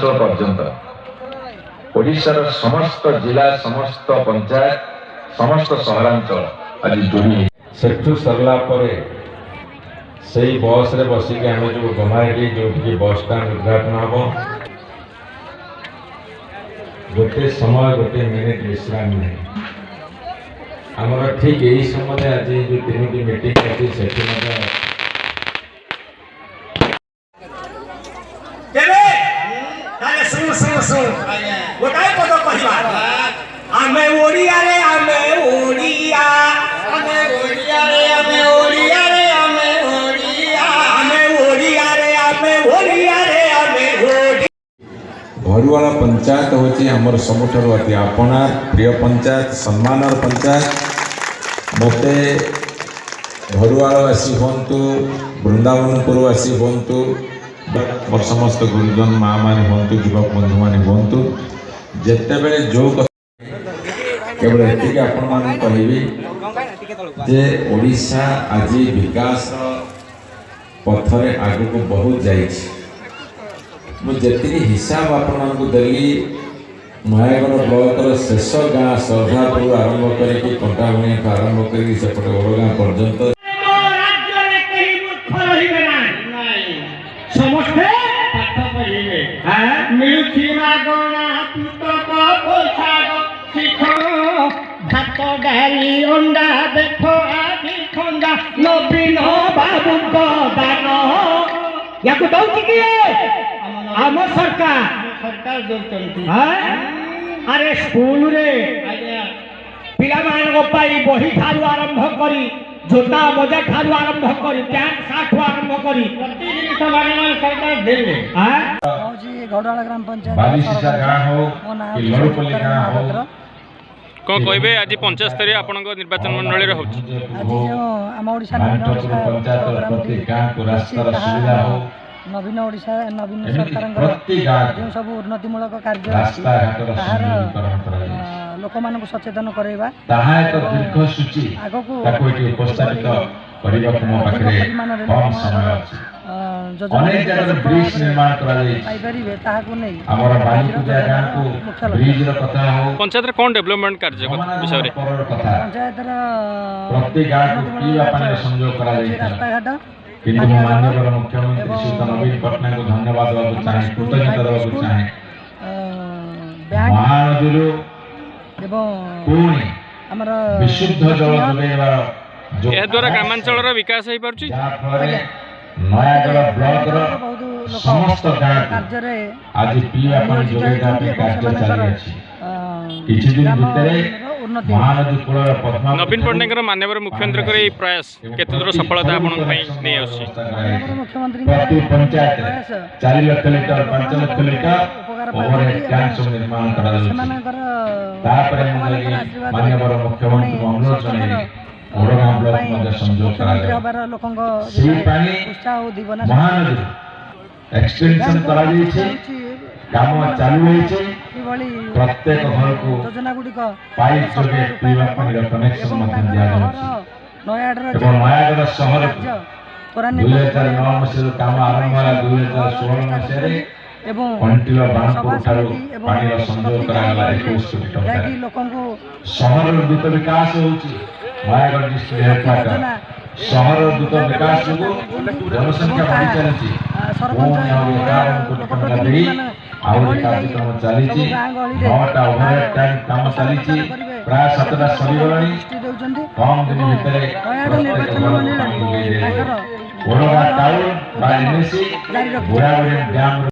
ग्रामांचल पर्यंत ओडिशार समस्त जिला समस्त पंचायत समस्त सहरांचल आज जोड़ी सेठू सरला परे से बस रे बसिक आम जो गमाई जो बस स्टाण्ड उद्घाटन हम गोटे समय गोटे मिनिट विश्राम नहीं आमर ठीक यही समय आज जो तीन मीटिंग अच्छी से गोटाए पद कहवा आमे ओडिया रे आमे ओडिया आमे ओडिया रे आमे ओडिया रे आमे ओडिया आमे ओडिया रे आमे ओडिया रे आमे ओडिया भरुवाला पंचायत होची हमर सबुठार अति आपणार प्रिय पंचायत सम्मानर पंचायत मते भरुवालावासी हुंतु वृंदावनपुरवासी हुंतु और समस्त गुरुजन माँ माने हूँ युवक बंधु माने हूँ जिते बड़े जो केवल एति आपण मान कहबी जे ओडिशा आज विकास पथरे आगु को बहुत जाइछि मुझे हिसाब आपण को देली नयागढ़ ब्लॉक शेष गाँ सरधापुर आरंभ करके कंटामुणी आरंभ करके सेपटे ओडगाँ पर्यंत समस्ते पाठ पढ़िबे मिलुछि मागणा पुस्तक पोशाक शिक्षण भात डाली अंडा देखो आदि खंडा नवीन बाबू दान याकु दउछि किए आम सरकार दउछन्ति अरे स्कूल रे पिला मान पाई बही ठारू आरंभ करी जोता मजा ठारू आरंभ करी पैंट साठ आरंभ करी प्रति जिनिस मान सरकार देले जी गौडाला ग्राम पंचायत बालिशिसा गाँ हो कि लड़पल्ली गाँ हो कौन कहबे आज पंचायत स्तरीय आपन निर्वाचन मंडली रे होछि आज जो आम ओडिशा पंचायत प्रति गाँ को रास्ता सुविधा हो नवीन ओडिशा नवीन सरकार जो सब उन्नतिमूलक कार्य लोक मान सचेतन करवा दीर्घ सूची उपस्थापित अनेक जगह ब्रिज निर्माण पंचायत रे कोन डेवलपमेंट कार्य विषय रे पंचायत प्रति गाँव को पीवा पानी संयोग करा रास्ता घाट किंतु माननीय मुख्यमंत्री श्री नवीन पटनायक को धन्यवाद देवाक चाहे कृतज्ञता देवाक चाहे महानदी विशुद्ध जल जोगाइबार ए द्वारा ग्रामांचल विकास हो पारछि नयागढ़ ब्लॉक समस्त गाँव आज पीवा पानी जोगाइबा कार्य चली अछि किछि दिन भितर महानदी कूल नवीन पटनायक माननीय मुख्यमंत्री प्रयास केते दूर सफलता आपन नहीं आछि प्रति panchayat 4 lakh litre 5 lakh litre over tank निर्माण करा तापरे माननीय मुख्यमंत्री अनुरोध जणाई ओडगाँ ब्लॉक मध्ये संयोग करा महानदी एक्सटेंशन करा काम चालू प्रत्येक घर को पाइप जोगे पीवा पानी कनेक्शन नयागढ़ शहर 2009 मसीह काम आरंभ होला 2016 मसीह कंटिल बाणपुर ठारू पानी संयोग करा 21 कोटी टका शहर द्रुत विकास होउची नयागढ़ डिस्ट्रिक्ट हेडक्वार्टर शहर द्रुत विकास जो जनसंख्या बढ़ी चली कार्यक्रम चली 9टा ओवरहेड टैंक काम चली प्राय 7टा सरीगलानी कम दिन भितर ओडगाँ टाउन बा एनएसी बुढ़ाबुढ़ी डैम